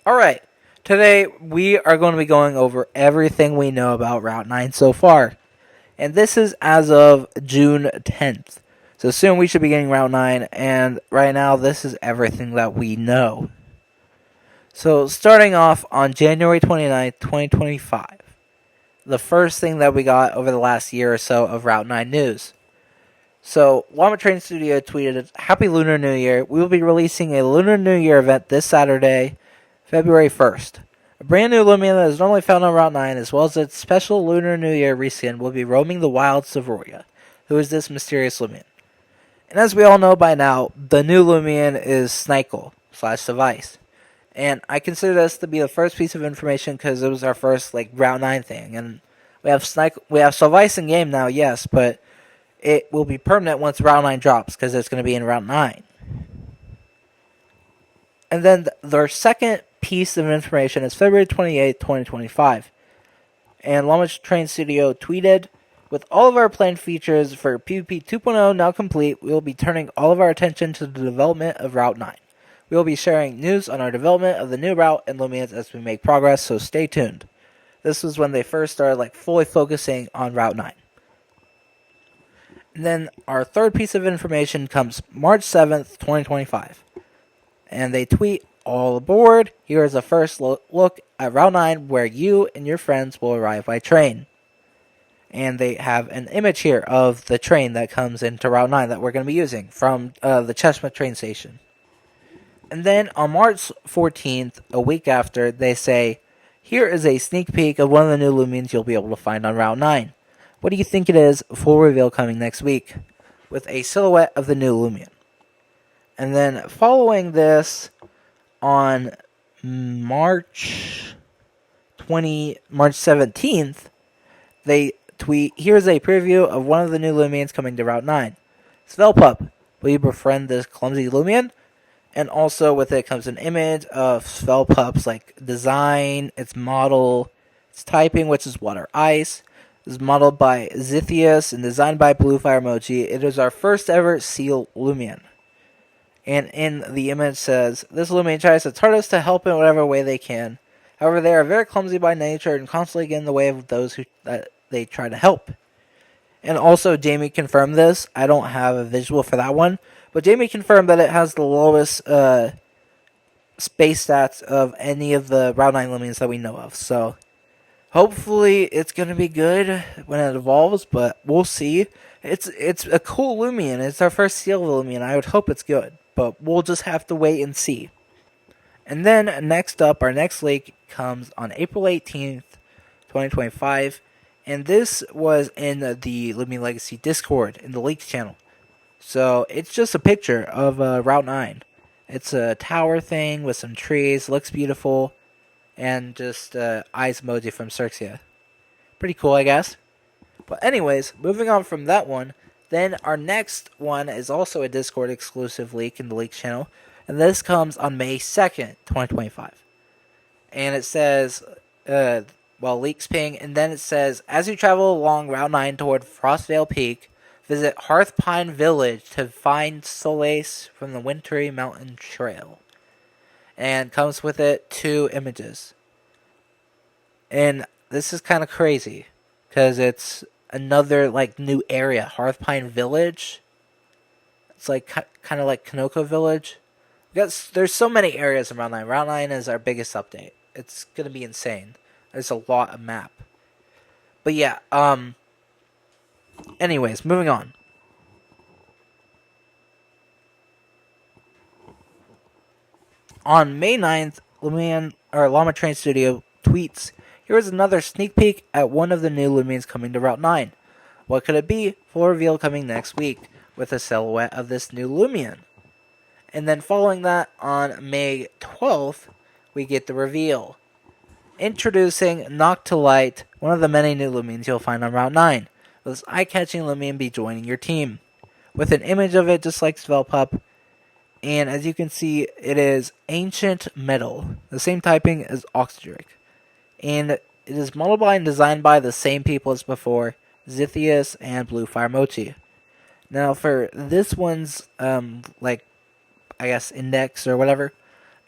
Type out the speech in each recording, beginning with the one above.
Alright, today we are going to be going over everything we know about Route 9 so far. And this is as of June 10th. So soon we should be getting Route 9, and right now this is everything that we know. So starting off on January 29th, 2025. The first thing that we got over the last year or so of Route 9 news. So, Llama Train Studio tweeted, "Happy Lunar New Year. We will be releasing a Lunar New Year event this Saturday, February 1st. A brand new Loomian that is normally found on Route 9, as well as its special Lunar New Year reskin, will be roaming the wilds of Roya. Who is this mysterious Loomian?" And as we all know by now, the new Loomian is Snikel / Device. And I consider this to be the first piece of information because it was our first Route 9 thing. And we have Device in game now, yes, but it will be permanent once Route 9 drops because it's going to be in Route 9. And then their second piece of information is February 28th, 2025. And Llama Train Studio tweeted, "With all of our planned features for PvP 2.0 now complete, we will be turning all of our attention to the development of Route 9. We will be sharing news on our development of the new route and Loomians as we make progress, so stay tuned." This was when they first started fully focusing on Route 9. And then our third piece of information comes March 7th, 2025. And they tweet, "All aboard. Here is a first look at Route 9 where you and your friends will arrive by train." And they have an image here of the train that comes into Route 9 that we're going to be using from the Chestnut train station. And then on March 14th, a week after, they say, "Here is a sneak peek of one of the new Loomians you'll be able to find on Route 9. What do you think it is? Full reveal coming next week," with a silhouette of the new Loomian. And then following this, on March 17th, they tweet, "Here's a preview of one of the new Loomians coming to Route 9. Svelpup, will you befriend this clumsy Loomian?" And also with it comes an image of Svelpup's design, its model, its typing, which is water ice. It is modeled by Zithius and designed by Blue Fire Mochi. It is our first ever seal Loomian. And in the image says, "This Loomian tries its hardest to help in whatever way they can. However, they are very clumsy by nature and constantly get in the way of those who they try to help." And also, Jamie confirmed this. I don't have a visual for that one, but Jamie confirmed that it has the lowest space stats of any of the Route 9 Loomians that we know of. So hopefully it's going to be good when it evolves, but we'll see. It's a cool Loomian. It's our first Seal Loomian. I would hope it's good, but we'll just have to wait and see. And then next up, our next leak comes on April 18th, 2025. And this was in the Loomian Legacy Discord in the leaks channel. So it's just a picture of Route 9. It's a tower thing with some trees. Looks beautiful. And just eyes emoji from Xerxia. Pretty cool, I guess. But anyways, moving on from that one, then our next one is also a Discord exclusive leak in the leaks channel. And this comes on May 2nd, 2025. And it says, leaks ping, and then it says, "As you travel along Route 9 toward Frostvale Peak, visit Hearthpine Village to find solace from the wintry mountain trail." And comes with it 2 images. And this is kind of crazy, because it's another, new area, Hearthpine Village. It's kind of like Kanoko Village. There's so many areas in Route 9. Route 9 is our biggest update. It's going to be insane. There's a lot of map. But yeah, anyways, moving on. On May 9th, Llama Train Studio tweets, "Here is another sneak peek at one of the new Loomians coming to Route 9. What could it be? Full reveal coming next week," with a silhouette of this new Loomian. And then following that, on May 12th, we get the reveal. "Introducing Noctilite, one of the many new Loomians you'll find on Route 9. Will this eye-catching Loomian be joining your team?" With an image of it just like Svelpup. And as you can see, it is Ancient Metal, the same typing as Oxydric. And it is modeled by and designed by the same people as before, Zithius and Blue Fire Mochi. Now for this one's, I guess, index or whatever,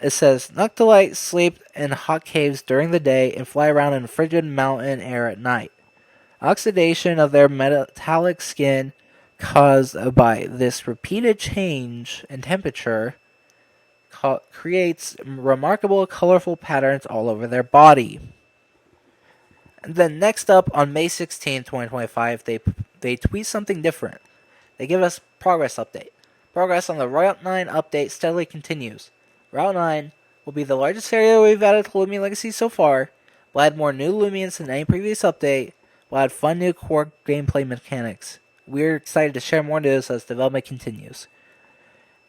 It says, Noctilite sleep in hot caves during the day and fly around in frigid mountain air at night. Oxidation of their metallic skin caused by this repeated change in temperature creates remarkable colorful patterns all over their body. And then next up on May 16, 2025, they tweet something different. They give us progress update. Progress on the Route 9 update steadily continues. Route 9 will be the largest area we've added to Loomian Legacy so far. We'll add more new Loomians than any previous update. We'll add fun new core gameplay mechanics. We're excited to share more news as development continues.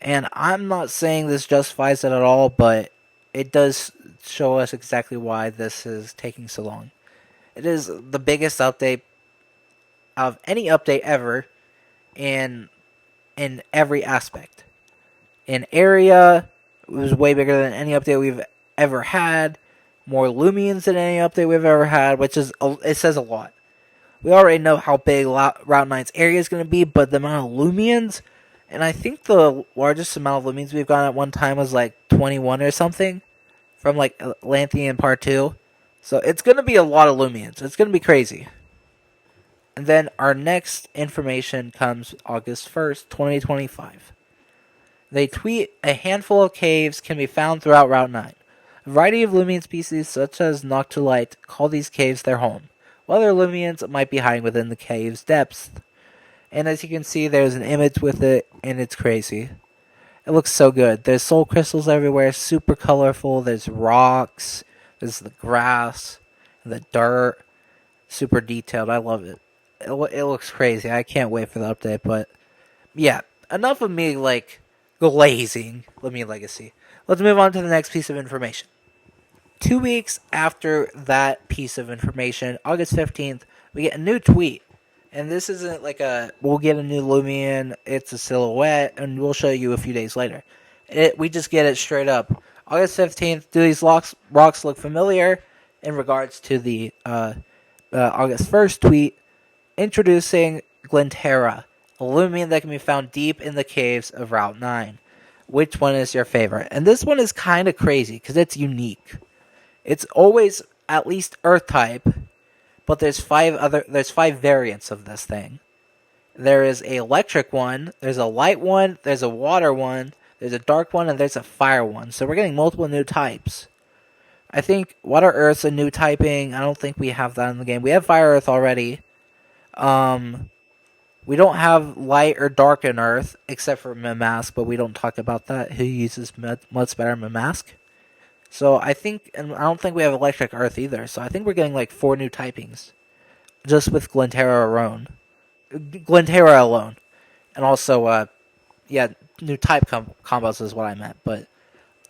And I'm not saying this justifies it at all, but it does show us exactly why this is taking so long. It is the biggest update of any update ever in every aspect. In area, it was way bigger than any update we've ever had. More Loomians than any update we've ever had, which is, it says a lot. We already know how big Route 9's area is going to be, but the amount of Loomians, and I think the largest amount of Loomians we've gotten at one time was like 21 or something, from like Atlantean Part 2. So it's going to be a lot of Loomians. It's going to be crazy. And then our next information comes August 1st, 2025. They tweet, a handful of caves can be found throughout Route 9. A variety of Loomian species, such as Noctilite, call these caves their home, while other Loomians might be hiding within the cave's depths. And as you can see, there's an image with it, and it's crazy. It looks so good. There's soul crystals everywhere, super colorful. There's rocks, there's the grass, the dirt, super detailed. I love it. It looks crazy. I can't wait for the update, but yeah, enough of me, like, glazing Loomian Legacy. Let's move on to the next piece of information. 2 weeks after that piece of information, August 15th, we get a new tweet. And this isn't like we'll get a new Loomian, it's a silhouette, and we'll show you a few days later. We just get it straight up. August 15th, do these rocks look familiar? In regards to the August 1st tweet, introducing Glenterra, a Loomian that can be found deep in the caves of Route 9. Which one is your favorite? And this one is kind of crazy because it's unique. It's always at least Earth type, but there's five variants of this thing. There is a electric one, there's a light one, there's a water one, there's a dark one, and there's a fire one. So we're getting multiple new types. I think Water Earth's a new typing. I don't think we have that in the game. We have Fire Earth already. We don't have light or dark in Earth, except for Mamask, but we don't talk about that. Who uses much better Mamask? So I think, and I don't think we have Electric Earth either, so I think we're getting like 4 new typings. Just with Glenterra alone. And also, new type combos is what I meant, but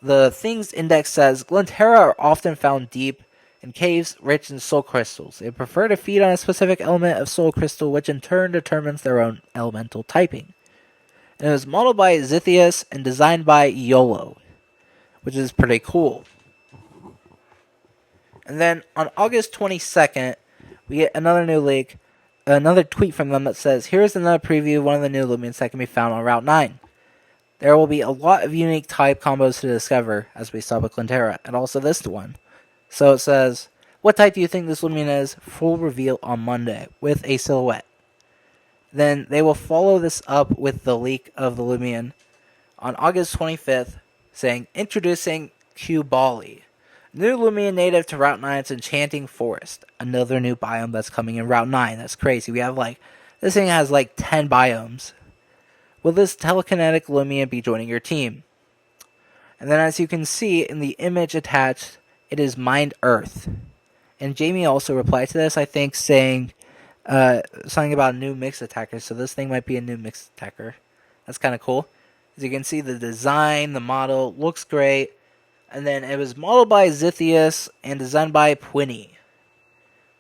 the Things Index says, Glenterra are often found deep in caves rich in soul crystals. They prefer to feed on a specific element of soul crystal, which in turn determines their own elemental typing. And it was modeled by Zithius and designed by YOLO, which is pretty cool. And then on August 22nd, we get another new leak, another tweet from them that says, here's another preview of one of the new Loomians that can be found on Route 9. There will be a lot of unique type combos to discover, as we saw with Glenterra, and also this one. So it says, what type do you think this Loomian is? Full reveal on Monday, with a silhouette. Then they will follow this up with the leak of the Loomian on August 25th, saying, introducing Q-Bali. New Loomian native to Route 9's Enchanting Forest. Another new biome that's coming in Route 9. That's crazy. We have this thing has 10 biomes. Will this telekinetic Loomian be joining your team? And then as you can see in the image attached, it is Mind Earth. And Jamie also replied to this, I think, saying something about a new mixed attacker. So this thing might be a new mixed attacker. That's kind of cool. As you can see, the design, the model, looks great. And then it was modeled by Zithius and designed by Pwinny.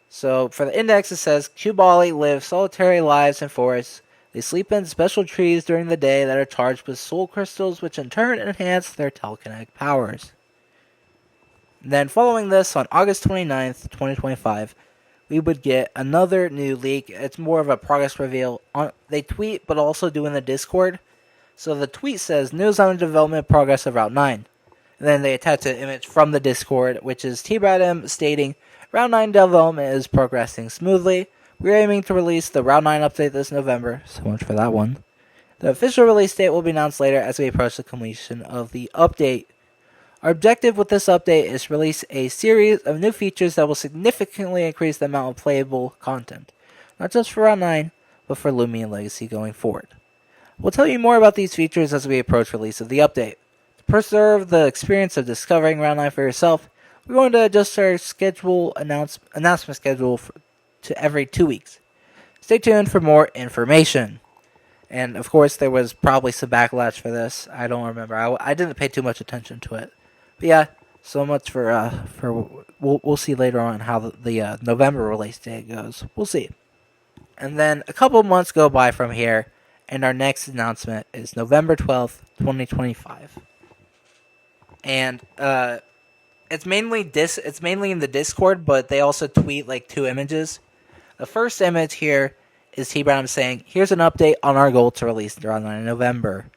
So for the index, it says, Q-Bali live solitary lives in forests. They sleep in special trees during the day that are charged with soul crystals, which in turn enhance their telekinetic powers. Then following this, on August 29th, 2025, we would get another new leak. It's more of a progress reveal. They tweet, but also do in the Discord. So the tweet says, news on the development progress of Route 9. And then they attach an image from the Discord, which is TBradM stating, Round 9 development is progressing smoothly. We're aiming to release the Round 9 update this November. So much for that one. The official release date will be announced later as we approach the completion of the update. Our objective with this update is to release a series of new features that will significantly increase the amount of playable content. Not just for Round 9, but for Loomian Legacy going forward. We'll tell you more about these features as we approach release of the update. To preserve the experience of discovering Round 9 for yourself, we're going to adjust our announcement schedule to every 2 weeks. Stay tuned for more information. And of course, there was probably some backlash for this. I don't remember. I didn't pay too much attention to it. But yeah, so much for we'll see later on how the November release date goes. We'll see. And then a couple months go by from here, and our next announcement is November 12th, 2025. And it's mainly in the Discord, but they also tweet like 2 images. The first image here is TBradM saying, "Here's an update on our goal to release around November."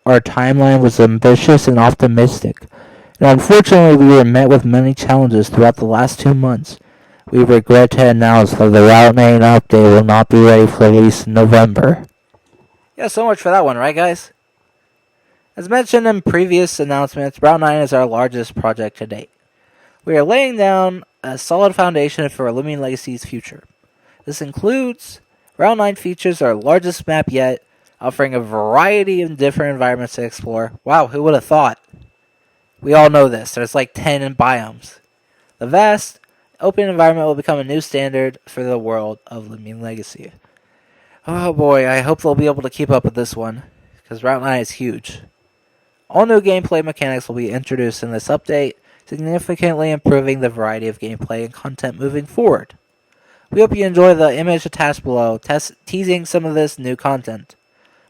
Our timeline was ambitious and optimistic, and unfortunately we were met with many challenges throughout the last 2 months. We regret to announce that the Route 9 update will not be ready for release in November. Yeah, so much for that one, right guys? As mentioned in previous announcements, Route 9 is our largest project to date. We are laying down a solid foundation for Loomian Legacy's future. This includes Route 9 features our largest map yet, offering a variety of different environments to explore. Wow, who would have thought? We all know this. There's like 10 biomes. The vast open environment will become a new standard for the world of Loomian Legacy. Oh boy, I hope they'll be able to keep up with this one, because Route 9 is huge. All new gameplay mechanics will be introduced in this update, significantly improving the variety of gameplay and content moving forward. We hope you enjoy the image attached below, teasing some of this new content.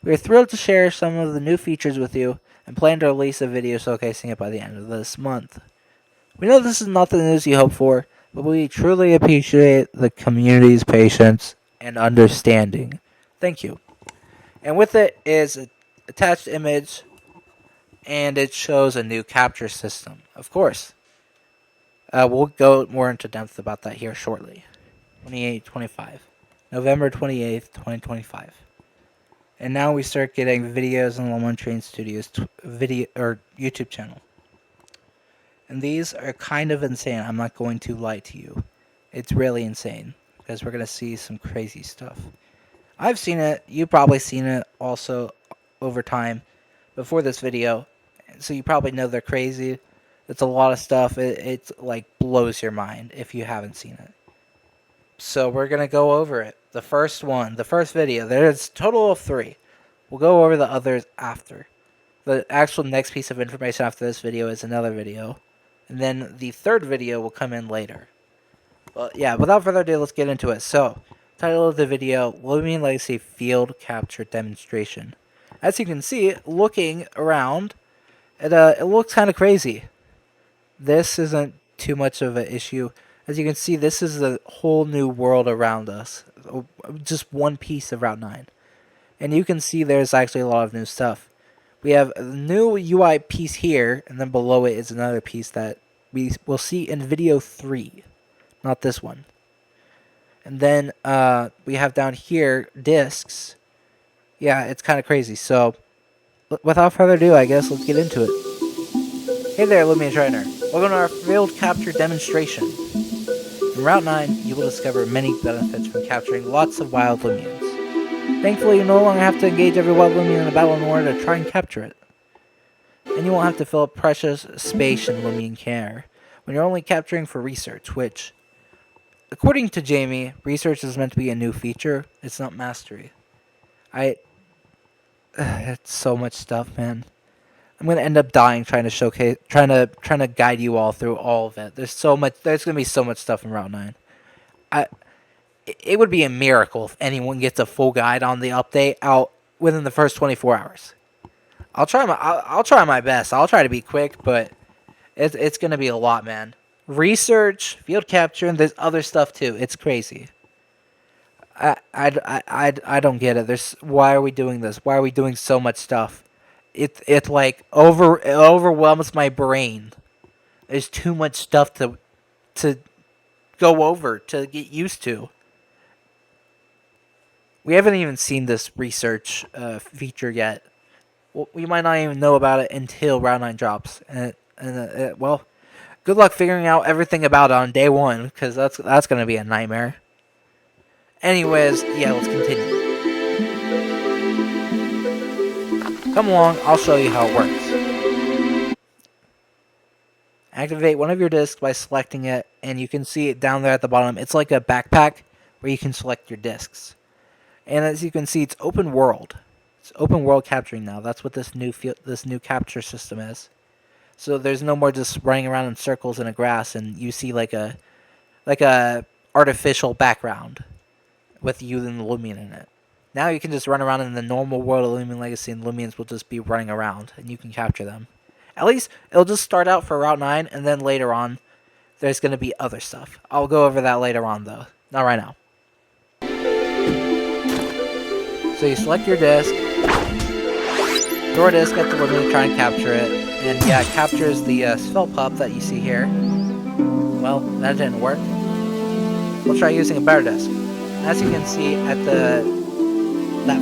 We are thrilled to share some of the new features with you, and plan to release a video showcasing it by the end of this month. We know this is not the news you hope for, but we truly appreciate the community's patience and understanding. Thank you. And with it is an attached image, and it shows a new capture system, of course. We'll go more into depth about that here shortly. 28-25. November 28th, 2025. And now we start getting videos on Lemon Train Studios YouTube channel. And these are kind of insane. I'm not going to lie to you. It's really insane, because we're going to see some crazy stuff. I've seen it. You've probably seen it also over time before this video. So you probably know they're crazy. It's a lot of stuff. It's like blows your mind if you haven't seen it. So we're going to go over it. The first video. There's a total of 3. We'll go over the others after. The actual next piece of information after this video is another video. And then the third video will come in later. But yeah, without further ado, let's get into it. So, title of the video, Loomian Legacy Field Capture Demonstration. As you can see, looking around, it looks kind of crazy. This isn't too much of an issue. As you can see, this is a whole new world around us. Just one piece of Route 9. And you can see there's actually a lot of new stuff. We have a new UI piece here, and then below it is another piece that we will see in video 3. Not this one. And then we have down here discs. Yeah, it's kind of crazy. So, without further ado, I guess let's get into it. Hey there, Loomian Trainer. Welcome to our field capture demonstration. In Route 9, you will discover many benefits from capturing lots of wild Loomians. Thankfully, you no longer have to engage every wild Loomian in a battle in order to try and capture it. And you won't have to fill up precious space in Loomian care when you're only capturing for research, which, according to Jamie, research is meant to be a new feature. It's not mastery. It's so much stuff, man. I'm gonna end up dying trying to guide you all through all of it. There's gonna be so much stuff in Route 9. It would be a miracle if anyone gets a full guide on the update out within the first 24 hours. I'll try my best. I'll try to be quick, but it's gonna be a lot, man. Research, field capture, and there's other stuff too. It's crazy. I don't get it. Why are we doing this? Why are we doing so much stuff? it like it overwhelms my brain. There's too much stuff to go over, to get used to. We haven't even seen this research feature yet. We might not even know about it until Round 9 drops. Well, good luck figuring out everything about it on day 1, because that's going to be a nightmare. Anyways, yeah, let's continue. Come along, I'll show you how it works. Activate one of your discs by selecting it, and you can see it down there at the bottom. It's like a backpack where you can select your discs. And as you can see, it's open world. It's open world capturing now. That's what this new capture system is. So there's no more just running around in circles in a grass, and you see like a artificial background with you and the Loomian in it. Now you can just run around in the normal world of Loomian Legacy, and Loomians will just be running around, and you can capture them. At least it'll just start out for Route 9, and then later on, there's going to be other stuff. I'll go over that later on, though. Not right now. So you select your disc, throw a disc at the Loomian to try and capture it, and yeah, it captures the Svelpup that you see here. Well, that didn't work. We'll try using a better disc. As you can see, at that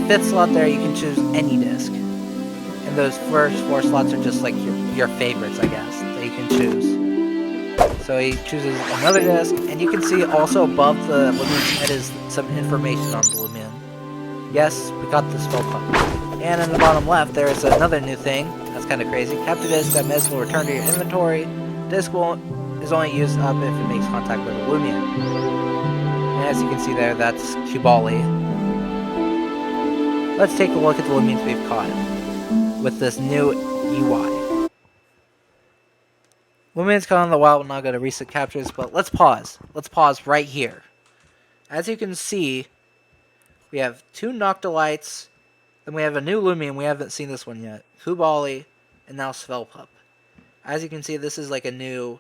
5th slot there, you can choose any disc. And those first 4 slots are just like your favorites, I guess, that you can choose. So he chooses another disc, and you can see also above the Loomian's head is some information on the Loomian. Yes, we got the Svelpup. And in the bottom left, there is another new thing. That's kind of crazy. Capture disc that miss will return to your inventory. Disc is only used up if it makes contact with a Loomian. And as you can see there, that's Kubali. Let's take a look at the Loomians we've caught with this new UI. Loomians caught in the wild will now go to recent captures, but let's pause. Let's pause right here. As you can see, we have 2 Noctilites, then we have a new Loomian. We haven't seen this one yet. Kubali, and now Svelpup. As you can see, this is a new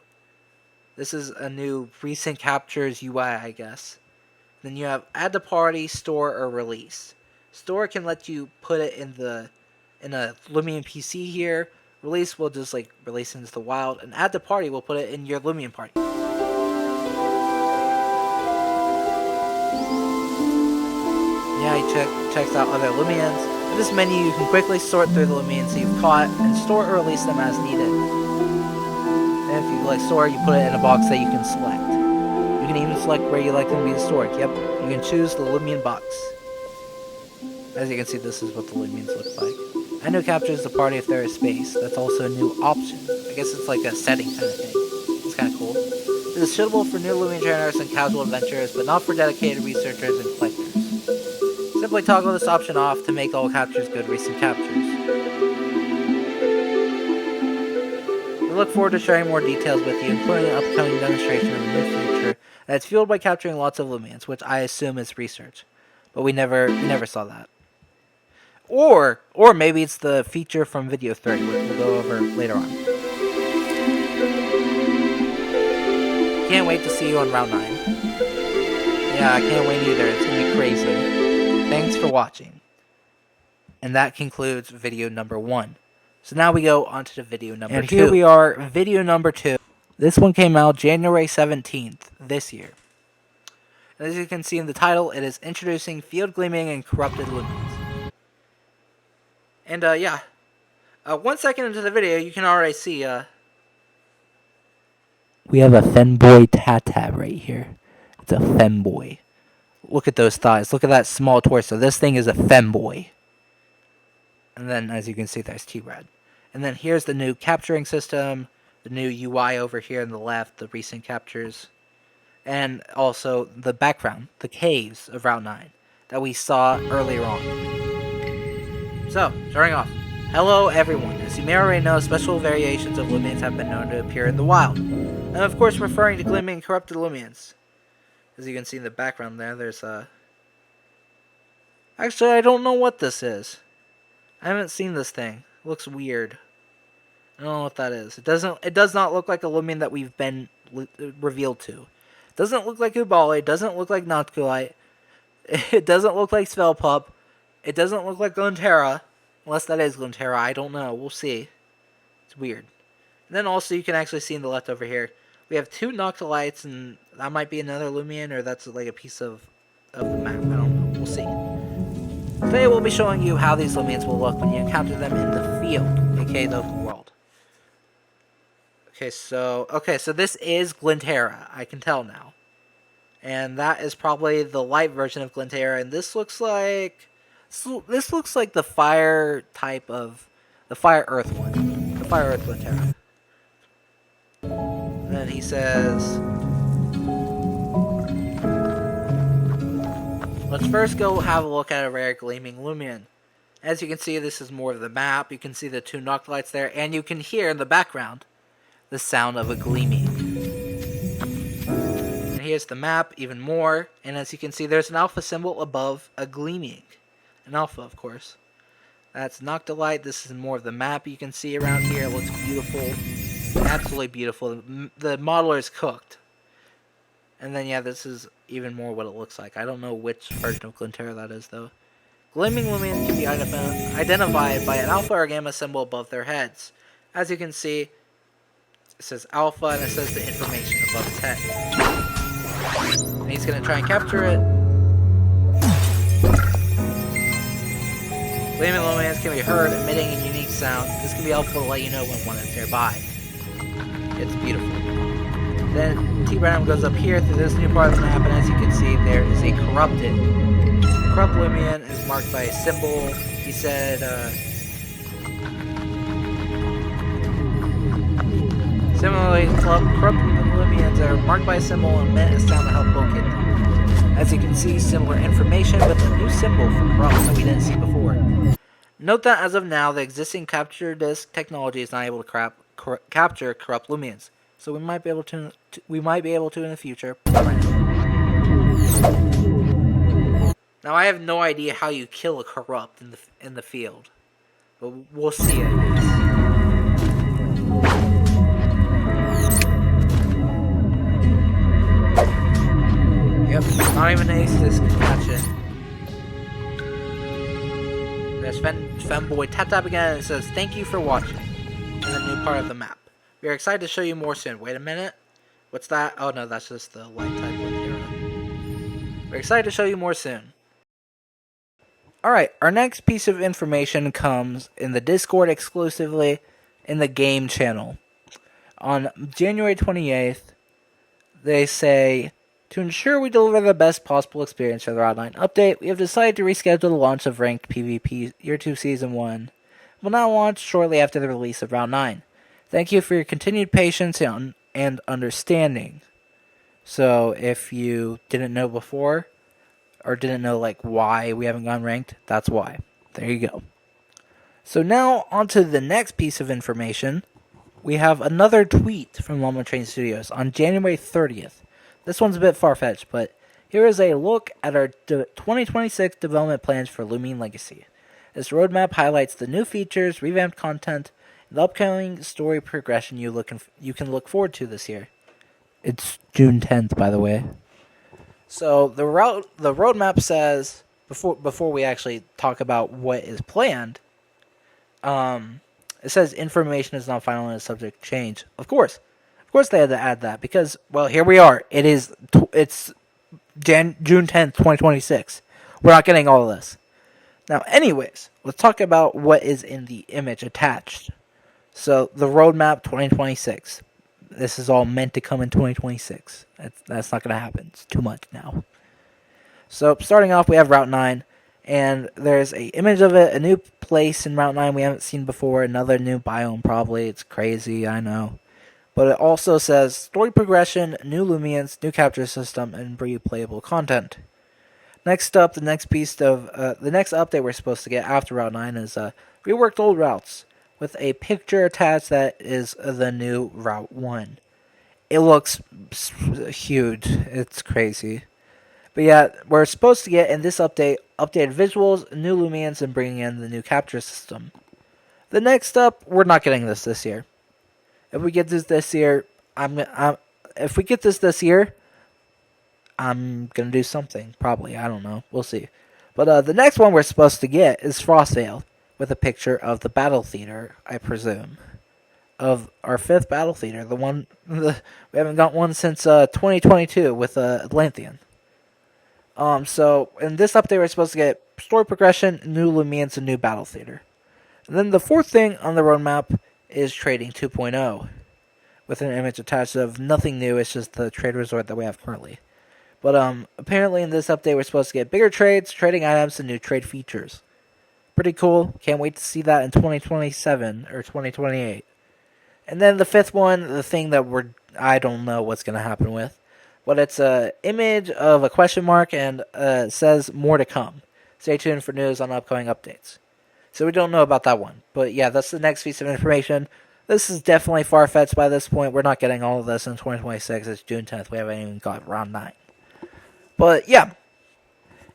recent captures UI, I guess. Then you have add to party, store, or release. Store can let you put it in a Loomian PC here. Release will just release into the wild, and add to party will put it in your Loomian party. Yeah, he checks out other Loomians. In this menu, you can quickly sort through the Loomians you've caught and store or release them as needed. And if you store, you put it in a box that you can select. You can even select where you like them to be stored. Yep, you can choose the Loomian box. As you can see, this is what the Loomians look like. I know captures the party if there is space. That's also a new option. I guess it's like a setting kind of thing. It's kind of cool. It is suitable for new Loomian trainers and casual adventurers, but not for dedicated researchers and collectors. Simply toggle this option off to make all captures good recent captures. We look forward to sharing more details with you, including an upcoming demonstration of the new feature that's fueled by capturing lots of Loomians, which I assume is research. But we never saw that. Or maybe it's the feature from video 30, which we'll go over later on. Can't wait to see you on Round 9. Yeah, I can't wait either. It's going to be crazy. Thanks for watching. And that concludes video number 1. So now we go on to the video number 2. And here we are, video number 2. This one came out January 17th this year. And as you can see in the title, it is Introducing Field Gleaming and Corrupted Loomians. And 1 second into the video, you can already see we have a femboy Tata right here. It's a femboy. Look at those thighs. Look at that small torso. This thing is a femboy. And then, as you can see, there's T-Rad. And then here's the new capturing system. The new UI over here on the left. The recent captures. And also the background. The caves of Route 9. That we saw earlier on. So, starting off. Hello, everyone. As you may already know, special variations of Loomians have been known to appear in the wild. And of course, referring to gleaming and corrupted Loomians. As you can see in the background there's Actually, I don't know what this is. I haven't seen this thing. It looks weird. I don't know what that is. It does not look like a Loomian that we've been revealed to. It doesn't look like Ubali. It doesn't look like Noctulite. It doesn't look like Svelpup. It doesn't look like Gontera. Unless that is Glinterra, I don't know. We'll see. It's weird. And then also you can actually see in the left over here, we have 2 Noctilites, and that might be another Loomian, or that's like a piece of the map. I don't know. We'll see. Today we'll be showing you how these Loomians will look when you encounter them in the field, aka the open world. Okay, so this is Glinterra. I can tell now. And that is probably the light version of Glinterra, and this looks like the fire type of the fire earth one. The fire earth Glinterra. And then he says, let's first go have a look at a rare gleaming Loomian. As you can see, this is more of the map. You can see the 2 Noctilites there, and you can hear in the background the sound of a gleaming. And here's the map even more, and as you can see, there's an alpha symbol above a gleaming. An alpha, of course. That's Noctilite. This is more of the map you can see around here. It looks beautiful. Absolutely beautiful. The modeler is cooked. And then, yeah, this is even more what it looks like. I don't know which version of Glinterra that is, though. Gleaming Loomian can be identified by an alpha or gamma symbol above their heads. As you can see, it says alpha, and it says the information above his head. And he's going to try and capture it. Gleaming Loomians can be heard emitting a unique sound. This can be helpful to let you know when one is nearby. It's beautiful. Then T-Brown goes up here through this new part of the map, and as you can see, there is a corrupted. The corrupt Loomian is marked by a symbol. He said, similarly, corrupt Loomians are marked by a symbol and emit a sound to help locate them. As you can see, similar information with a new symbol for corrupt that we didn't see before. Note that as of now, the existing capture disc technology is not able to capture corrupt Loomians, so we might be able to in the future. Now I have no idea how you kill a corrupt in the field, but we'll see it. Yep, not even an ace disc can catch it. There's Femboy tap again, and it says, "Thank you for watching," in the new part of the map. We are excited to show you more soon. Wait a minute. What's that? Oh no, that's just the light type one here. We're excited to show you more soon. Alright, our next piece of information comes in the Discord exclusively in the game channel. On January 28th, they say, to ensure we deliver the best possible experience for the Round 9 update, we have decided to reschedule the launch of Ranked PvP Year 2 Season 1. It will now launch shortly after the release of Round 9. Thank you for your continued patience and understanding. So, if you didn't know before, or didn't know like why we haven't gone ranked, that's why. There you go. So now, on to the next piece of information. We have another tweet from Llama Train Studios on January 30th. This one's a bit far-fetched, but here is a look at our 2026 development plans for Loomian Legacy. This roadmap highlights the new features, revamped content, and the upcoming story progression you can look forward to this year. It's June 10th, by the way. So the roadmap says, before we actually talk about what is planned, it says information is not final and is subject to change. Of course they had to add that because, well, here we are. It's June 10th, 2026. We're not getting all of this. Now, anyways, let's talk about what is in the image attached. So, the roadmap 2026. This is all meant to come in 2026. That's not going to happen. It's too much now. So, starting off, we have Route 9. And there's an image of it, a new place in Route 9 we haven't seen before. Another new biome, probably. It's crazy, I know. But it also says story progression, new Loomians, new capture system, and replayable content. Next up, the next update we're supposed to get after Route 9 is reworked old routes with a picture attached that is the new Route 1. It looks huge. It's crazy. But yeah, we're supposed to get in this update updated visuals, new Loomians, and bringing in the new capture system. The next up, we're not getting this year. If we get this year, I'm gonna do something. Probably, I don't know. We'll see. But the next one we're supposed to get is Frostvale. with a picture of the battle theater, I presume, of our 5th battle theater, we haven't got one since 2022 with Atlantean. So in this update, we're supposed to get story progression, new Lumians, and new battle theater. And then the 4th thing on the roadmap is trading 2.0, with an image attached of nothing new. It's just the trade resort that we have currently. But apparently in this update, we're supposed to get bigger trades, trading items, and new trade features. Pretty cool. Can't wait to see that in 2027 or 2028. And then the 5th one, the thing that I don't know what's going to happen with. But it's an image of a question mark and says more to come. Stay tuned for news on upcoming updates. So we don't know about that one. But yeah, that's the next piece of information. This is definitely far-fetched by this point. We're not getting all of this in 2026. It's June 10th. We haven't even got round 9. But yeah.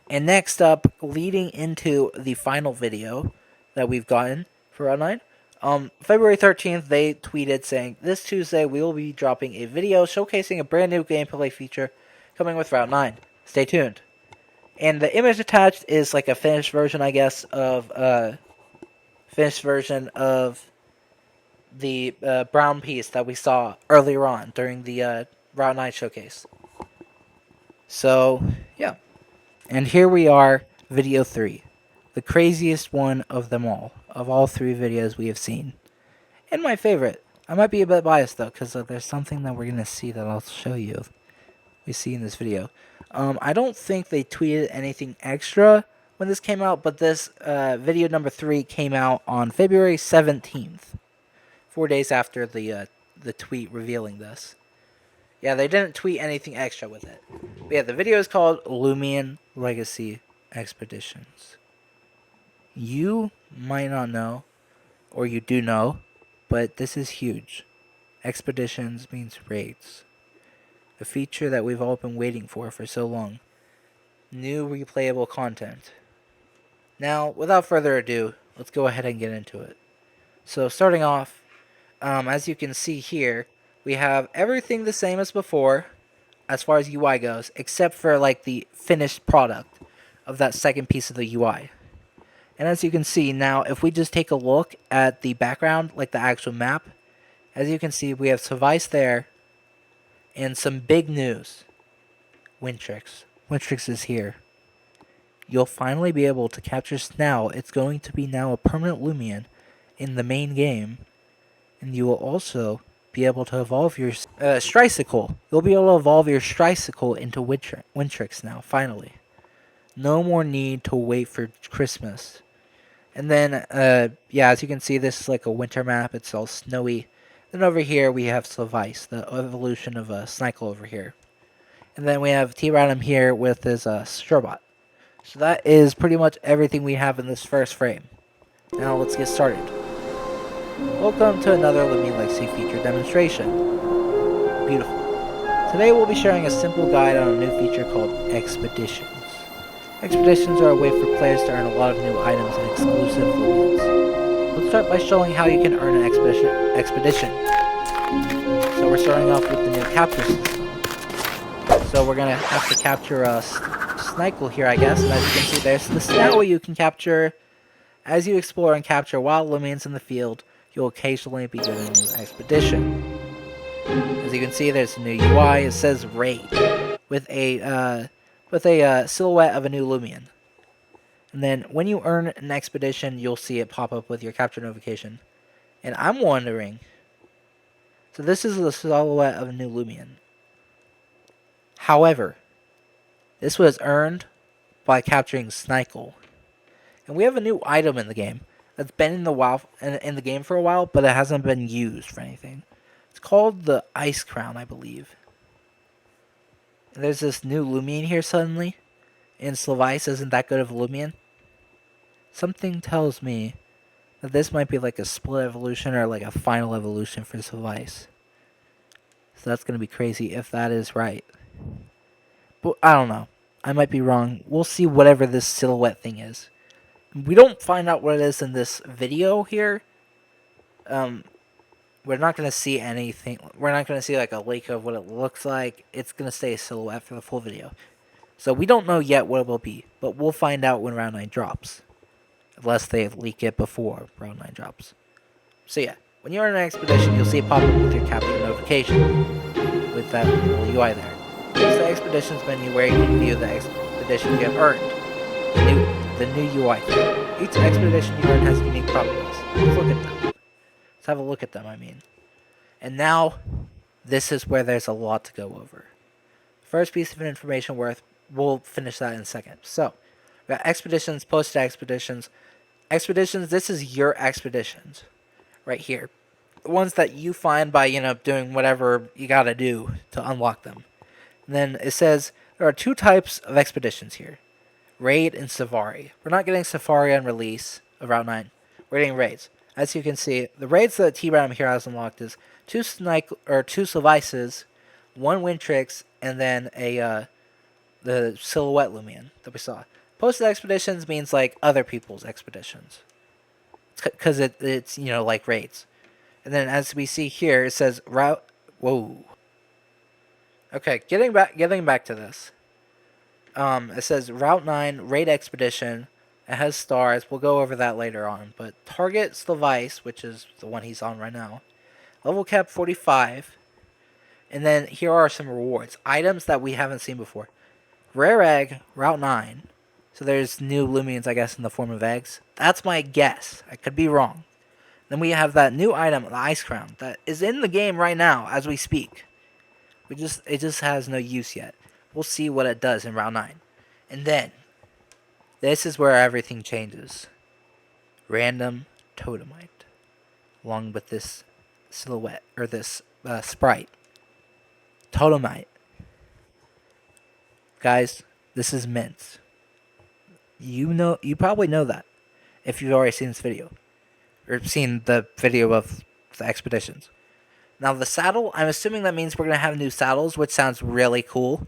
And next up, leading into the final video that we've gotten for round 9. February 13th, they tweeted saying, "This Tuesday we will be dropping a video showcasing a brand new gameplay feature coming with round 9. Stay tuned." And the image attached is like a finished version, I guess, of the brown piece that we saw earlier on during the round 9 showcase. So, yeah. And here we are, video 3. The craziest one of them all. Of all 3 videos we have seen. And my favorite. I might be a bit biased though, because there's something that we're going to see that I'll show you. We see in this video. I don't think they tweeted anything extra when this came out, but this video number 3 came out on February 17th. 4 days after the tweet revealing this. Yeah, they didn't tweet anything extra with it. But yeah, the video is called Loomian Legacy Expeditions. You might not know, or you do know, but this is huge. Expeditions means raids. A feature that we've all been waiting for so long. New replayable content. Now, without further ado, let's go ahead and get into it. So, starting off, as you can see here, we have everything the same as before, as far as UI goes, except for like the finished product of that second piece of the UI. And as you can see now, if we just take a look at the background, like the actual map, as you can see, we have Svice there, and some big news. Wintrix. Wintrix is here. You'll finally be able to capture Snell. It's going to be now a permanent Loomian in the main game, and you will also be able to evolve your Stricycle. You'll be able to evolve your Stricycle into Wintrix now, finally. No more need to wait for Christmas. And then, yeah, as you can see, this is like a winter map. It's all snowy. Then over here, we have Slivice, the evolution of Snikel over here. And then we have T-Radom here with his Strobot. So that is pretty much everything we have in this first frame. Now let's get started. Welcome to another Loomian Legacy feature demonstration. Beautiful. Today we'll be sharing a simple guide on a new feature called Expeditions. Expeditions are a way for players to earn a lot of new items and exclusive Loomians. Let's start by showing how you can earn an expedition. So we're starting off with the new capture system. So we're going to have to capture a Snikel here, I guess. And as you can see, there's the Snell you can capture. As you explore and capture wild Loomians in the field, you'll occasionally be given a new expedition. As you can see, there's a new UI. It says Raid with a silhouette of a new Loomian. And then when you earn an expedition, you'll see it pop up with your capture notification. And I'm wondering, so this is the silhouette of a new Loomian. However, this was earned by capturing Snikel. And we have a new item in the game that's been in the game for a while, but it hasn't been used for anything. It's called the Ice Crown, I believe. And there's this new Loomian here suddenly, and Slivice isn't that good of a Loomian. Something tells me that this might be like a split evolution or like a final evolution for Slivice. So that's going to be crazy if that is right. But I don't know. I might be wrong. We'll see whatever this silhouette thing is. We don't find out what it is in this video here. We're not going to see anything. We're not going to see like a leak of what it looks like. It's going to stay a silhouette for the full video. So we don't know yet what it will be. But we'll find out when round 9 drops. unless they leak it before Round 9 drops. So yeah, when you're in an expedition, you'll see it pop up with your capture notification with that little UI there. It's the expeditions menu where you can view the expeditions you have earned. The new UI thing. Each expedition you earn has unique properties. Let's look at them. Let's have a look at them, I mean. And now, this is where there's a lot to go over. First piece of information we'll finish that in a second. So, we got expeditions, posted expeditions. Expeditions, this is your expeditions. Right here. The ones that you find by, doing whatever you gotta do to unlock them. And then it says there are 2 types of expeditions here. Raid and Safari. We're not getting Safari on release of Route 9. We're getting raids. As you can see, the raids that T-Random here has unlocked is 2 Slivices, 1 Wintrix, and then the Silhouette Loomian that we saw. Posted expeditions means like other people's expeditions. Because it's like raids. And then as we see here, it says route. Whoa. Okay, getting back to this. It says Route 9 Raid Expedition. It has stars. We'll go over that later on. But target Slivice, which is the one he's on right now. Level cap 45. And then here are some rewards. Items that we haven't seen before. Rare Egg, Route 9. So there's new Loomians, I guess, in the form of eggs. That's my guess. I could be wrong. Then we have that new item, the Ice Crown, that is in the game right now as we speak. It just has no use yet. We'll see what it does in Round 9. And then, this is where everything changes. Random Totemite. Along with this silhouette, or this sprite. Totemite. Guys, this is mint. You probably know that. If you've already seen this video. Or seen the video of the expeditions. Now the saddle, I'm assuming that means we're going to have new saddles, which sounds really cool.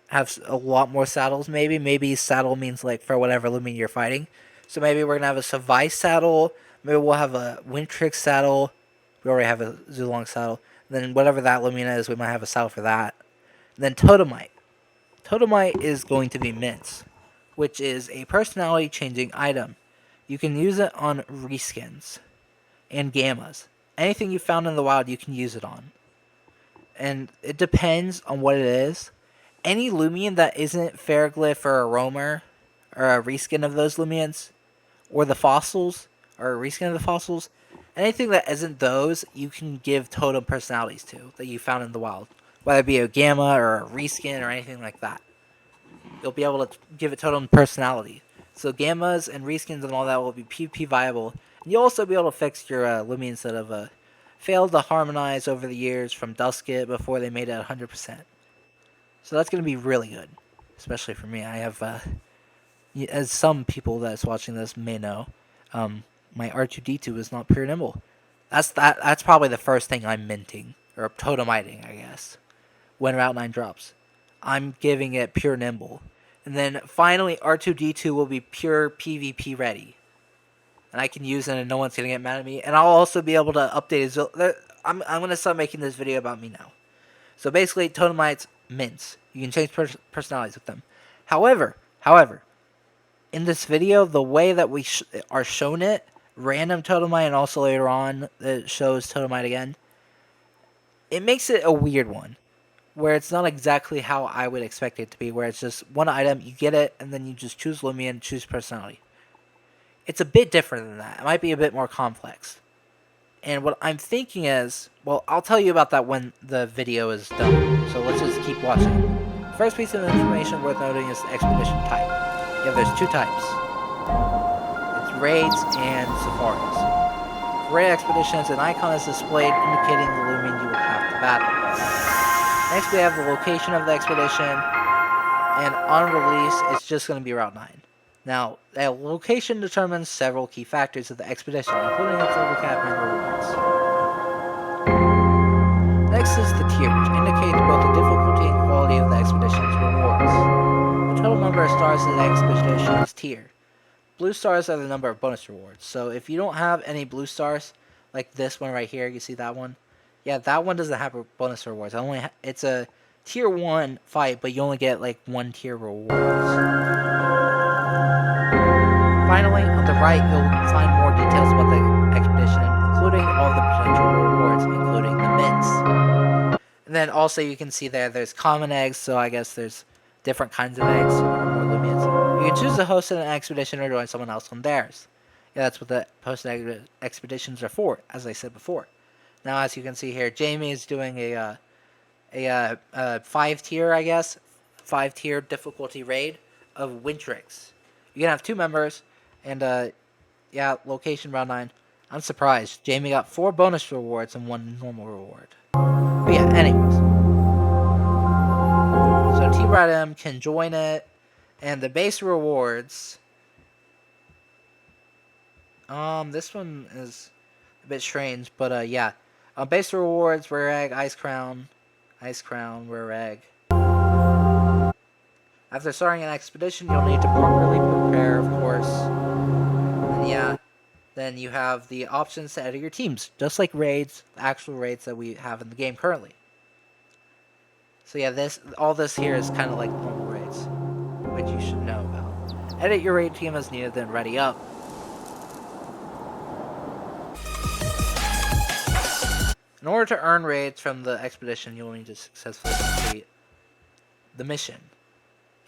Have a lot more saddles, maybe. Maybe saddle means like for whatever Lumian you're fighting. So maybe we're going to have a Slivice saddle. Maybe we'll have a Wintrix saddle. We already have a Zulong saddle. And then whatever that Lumian is, we might have a saddle for that. And then Totemite. Totemite is going to be mint, which is a personality changing item. You can use it on reskins and gammas. Anything you found in the wild, you can use it on. And it depends on what it is. Any Loomian that isn't Ferroglyph or a Roamer, or a reskin of those Loomians, or the fossils, or a reskin of the fossils, anything that isn't those, you can give totem personalities to, that you found in the wild. Whether it be a gamma, or a reskin, or anything like that. You'll be able to give it totem personality. So gammas and reskins and all that will be PvP viable. And you'll also be able to fix your Loomians that have failed to harmonize over the years from Dusket before they made it 100%. So that's going to be really good. Especially for me. I have, as some people that's watching this may know, my R2-D2 is not pure nimble. That's probably the first thing I'm minting. Or totemiting, I guess. When Route 9 drops. I'm giving it pure nimble. And then finally R2-D2 will be pure PvP ready. And I can use it and no one's going to get mad at me. And I'll also be able to update his... I'm going to start making this video about me now. So basically, Totemites, mints. You can change personalities with them. However, in this video, the way that we are shown it, random Totemite and also later on it shows Totemite again, it makes it a weird one. Where it's not exactly how I would expect it to be. Where it's just one item, you get it, and then you just choose Loomian, choose personality. It's a bit different than that. It might be a bit more complex. And what I'm thinking is, well, I'll tell you about that when the video is done. So let's just keep watching. First piece of information worth noting is the expedition type. Yeah, there's 2 types. It's raids and safaris. For raid expeditions, an icon is displayed indicating the Loomian you will have to battle. Next, we have the location of the expedition, and on release, it's just going to be Route 9. Now, the location determines several key factors of the expedition, including its level cap and rewards. Next is the tier, which indicates both the difficulty and quality of the expedition's rewards. The total number of stars of the expedition's tier. Blue stars are the number of bonus rewards, so if you don't have any blue stars, like this one right here, you see that one? Yeah, that one doesn't have bonus rewards. It's a tier 1 fight, but you only get like 1 tier rewards. finally, on the right, you'll find more details about the expedition, including all the potential rewards, including the mints. And then also you can see there's common eggs, so I guess there's different kinds of eggs, or more Loomians. You can choose to host an expedition or join someone else on theirs. Yeah, that's what the post expeditions are for, as I said before. Now, as you can see here, Jamie is doing a 5-tier, I guess, 5-tier difficulty raid of Wintrix. You can have 2 members, and yeah, location round 9. I'm surprised. Jamie got 4 bonus rewards and 1 normal reward. But yeah, anyways. So T-Brad M can join it, and the base rewards. This one is a bit strange, but yeah. Base rewards: rare egg, ice crown, rare egg. After starting an expedition, you'll need to properly prepare, of course. And yeah, then you have the options to edit your teams, just like raids, the actual raids that we have in the game currently. So yeah, all this here is kind of like normal raids, which you should know about. Edit your raid team as needed, then ready up. In order to earn raids from the expedition, you'll need to successfully complete the mission.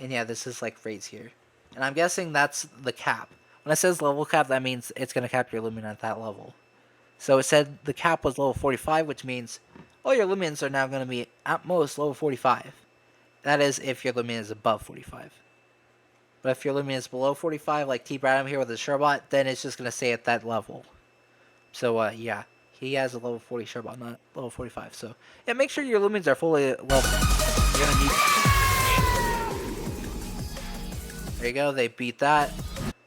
And yeah, this is like raids here. And I'm guessing that's the cap. When it says level cap, that means it's going to cap your Lumian at that level. So it said the cap was level 45, which means all your Lumians are now going to be at most level 45. That is if your Lumian is above 45. But if your Lumian is below 45, like T-Bradham here with his Sherbot, then it's just going to stay at that level. So yeah, he has a level 40 Sherbot, not level 45. So yeah, make sure your Lumians are fully leveled. You're going to need that. There you go, they beat that.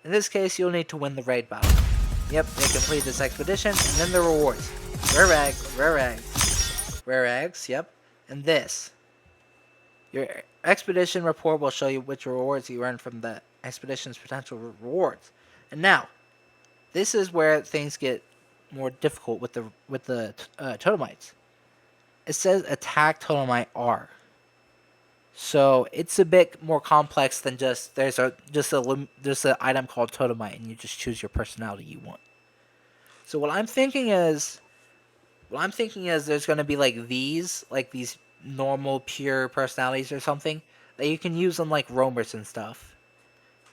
In this case, you'll need to win the raid battle. Yep, they complete this expedition, and then the rewards. Rare eggs, yep. And this. Your expedition report will show you which rewards you earned from the expedition's potential rewards. And now, this is where things get more difficult with the totemites. It says attack totemite R. So it's a bit more complex than just there's an item called totemite, and you just choose your personality you want. So what I'm thinking is there's going to be like these normal pure personalities or something that you can use on like roamers and stuff.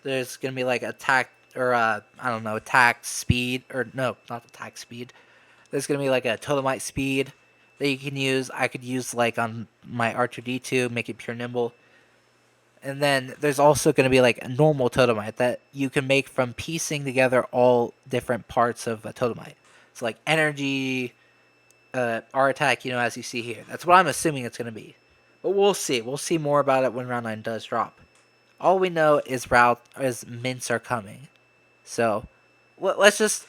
There's going to be like attack or attack speed, or no, not attack speed. There's going to be like a totemite speed that you can use. I could use like on my R2D2, make it pure nimble. And then there's also going to be like a normal totemite that you can make from piecing together all different parts of a totemite. So like energy, R attack, as you see here. That's what I'm assuming it's going to be. But we'll see. We'll see more about it when round 9 does drop. All we know is mints are coming. So let's just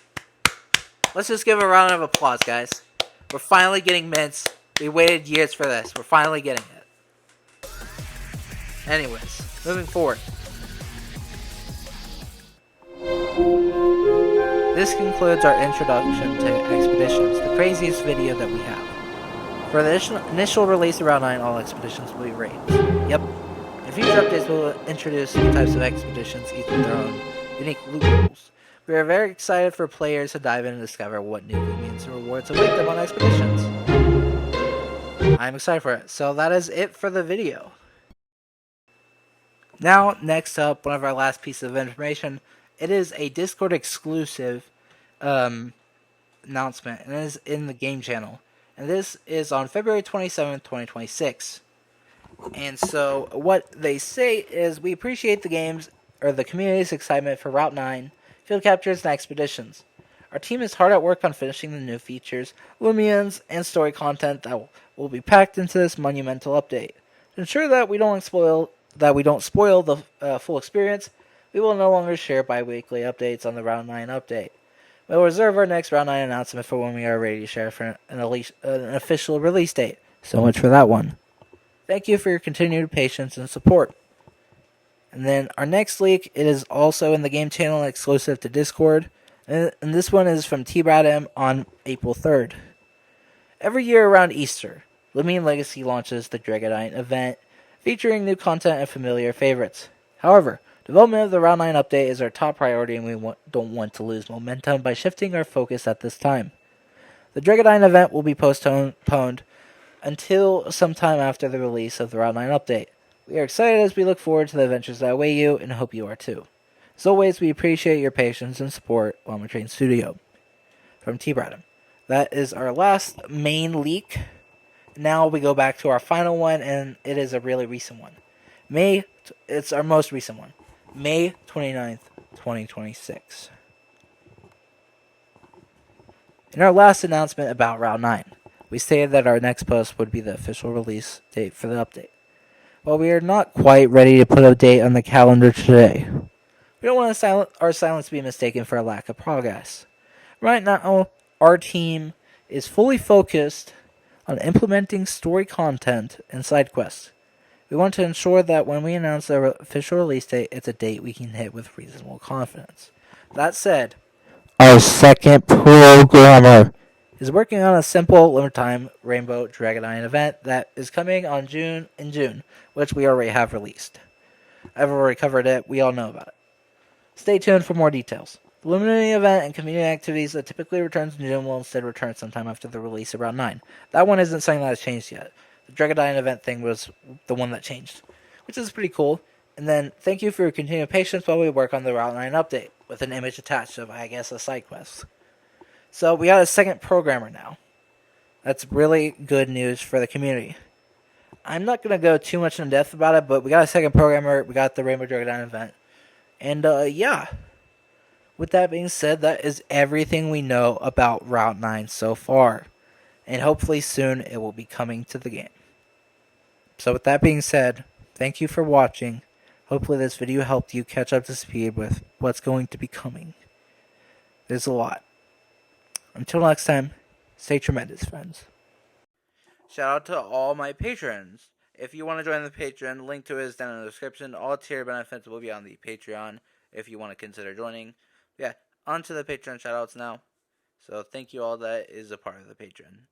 give a round of applause, guys. We're finally getting mints. We waited years for this. We're finally getting it. Anyways, moving forward. This concludes our introduction to expeditions, the craziest video that we have. For the initial release of Round 9, all expeditions will be raids. Yep. In future updates, we'll introduce new types of expeditions, each with their own unique loot rules. We are very excited for players to dive in and discover what new Loomians and rewards await them on expeditions. I'm excited for it. So that is it for the video. Now, next up, one of our last pieces of information. It is a Discord exclusive announcement, and it is in the game channel. And this is on February 27th, 2026. And so what they say is, we appreciate the community's excitement for Route 9, field captures, and expeditions. Our team is hard at work on finishing the new features, Loomians, and story content that will be packed into this monumental update. To ensure that we don't spoil the full experience, we will no longer share bi-weekly updates on the Round 9 update. We will reserve our next Round 9 announcement for when we are ready to share for an official release date. So much for that one. Thank you for your continued patience and support. And then our next leak, it is also in the game channel, exclusive to Discord. And this one is from T-Brad M on April 3rd. Every year around Easter, Loomian Legacy launches the Dragonite event, featuring new content and familiar favorites. However, Development of the Route 9 update is our top priority, and we don't want to lose momentum by shifting our focus at this time. The Dragonine event will be postponed until sometime after the release of the Route 9 update. We are excited as we look forward to the adventures that await you, and hope you are too. As always, we appreciate your patience and support while we train studio. From T. Bradham. That is our last main leak. Now we go back to our final one, and it is a really recent one. It's our most recent one. May 29th, 2026. In our last announcement about Route 9, we stated that our next post would be the official release date for the update. While we are not quite ready to put a date on the calendar today, we don't want our silence to be mistaken for a lack of progress. Right now, our team is fully focused on implementing story content and side quests. We want to ensure that when we announce the official release date, it's a date we can hit with reasonable confidence. That said, our second programmer is working on a simple limited time Rainbow Dragonine event that is coming in June, which we already have released. I've already covered it. We all know about it. Stay tuned for more details. The Loomian event and community activities that typically returns in June will instead return sometime after the release of Route 9. That one isn't something that has changed yet. The Dragonine event thing was the one that changed, which is pretty cool. And then, thank you for your continued patience while we work on the Route 9 update, with an image attached of, I guess, a side quest. So, we got a second programmer now. That's really good news for the community. I'm not going to go too much in depth about it, but we got a second programmer, we got the Rainbow Dragonine event. And, yeah. With that being said, that is everything we know about Route 9 so far. And hopefully soon it will be coming to the game. So with that being said, thank you for watching. Hopefully this video helped you catch up to speed with what's going to be coming. There's a lot. Until next time, stay tremendous, friends. Shout out to all my patrons. If you want to join the Patreon, link to it is down in the description. All tier benefits will be on the Patreon if you want to consider joining. Yeah, on to the Patreon shoutouts now. So thank you all that is a part of the Patreon.